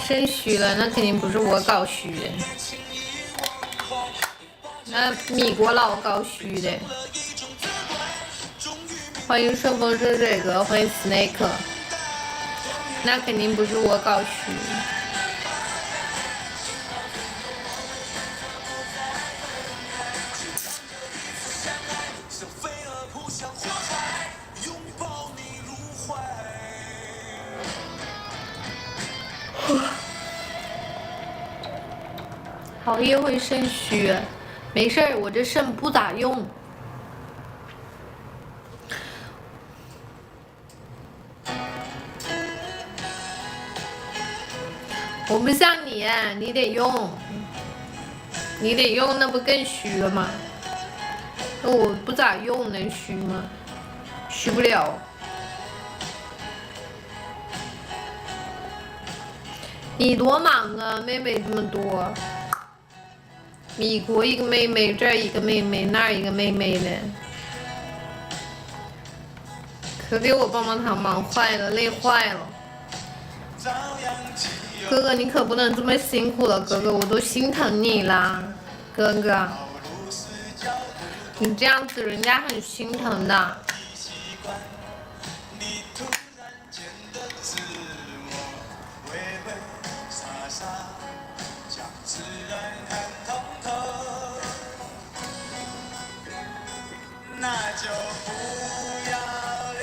肾虚了，那肯定不是我搞虚的，那米国佬搞虚的。欢迎顺风顺水哥，欢迎 Snake， 那肯定不是我搞虚。熬夜会肾虚，没事儿，我这肾不咋用。我不像你，你得用，你得用，那不更虚了吗？那我不咋用，能虚吗？虚不了。你多忙啊，妹妹这么多。米国一个妹妹，这儿一个妹妹，那儿一个妹妹的，可给我棒棒糖忙坏了，累坏了。哥哥，你可不能这么辛苦了，哥哥，我都心疼你啦，哥哥，你这样子人家很心疼的。那就不要留，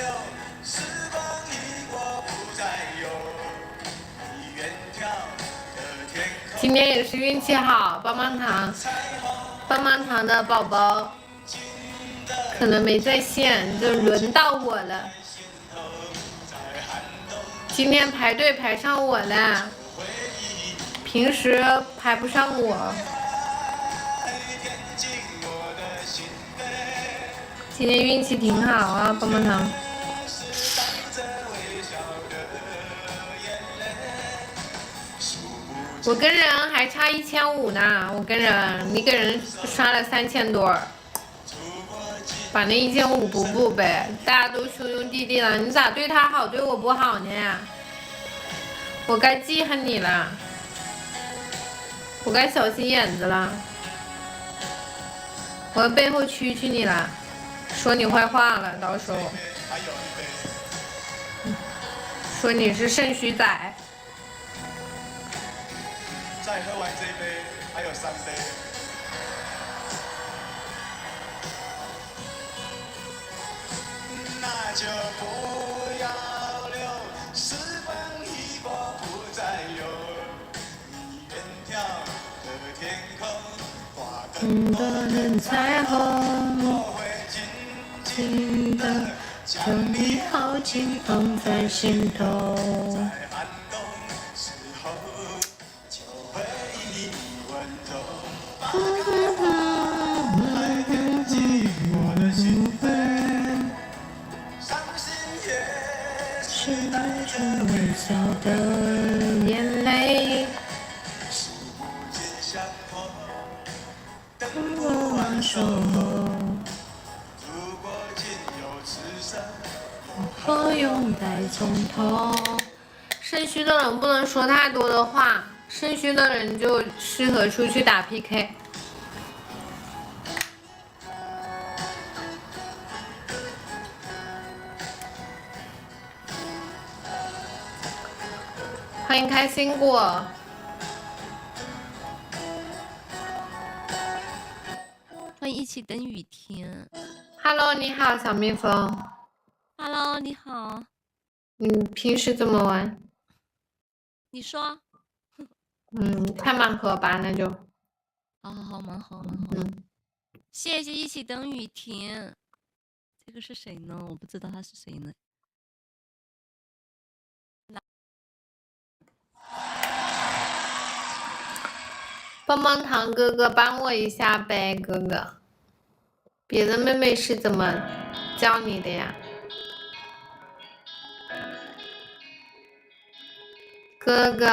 时光一过不再有，你远眺的天空。今天也是运气好，棒棒糖，棒棒糖的宝宝可能没在线，就轮到我了。今天排队排上我了，平时排不上我。今天运气挺好啊，棒棒糖。我跟人还差1500呢，我跟人，你给人刷了3000多，把那1500补呗。大家都兄兄弟弟了，你咋对他好，对我不好呢？我该记恨你了，我该小心眼子了，我背后蛐蛐你了。说你坏话了，到时候说你是肾虚仔。再喝完这一杯，还有3杯。那就不要留，时光一过不再有，你远眺的天空，挂更多的彩虹。紧的将你好紧放在心头，在寒冬时候就会以温柔来填进我的心扉，伤心也是带着微笑的眼泪，数不尽相逢，等我挽手。何用再从头？肾虚的人不能说太多的话，肾虚的人就适合出去打 PK。欢迎开心果。欢迎一起等雨天。Hello， 你好，小蜜蜂。Hello， 你好。你平时怎么玩？你说。太盲盒吧，那就。好，盲盒。谢谢一起等雨停。这个是谁呢？我不知道他是谁呢。棒棒糖哥哥帮我一下呗，哥哥。别的妹妹是怎么教你的呀？哥哥。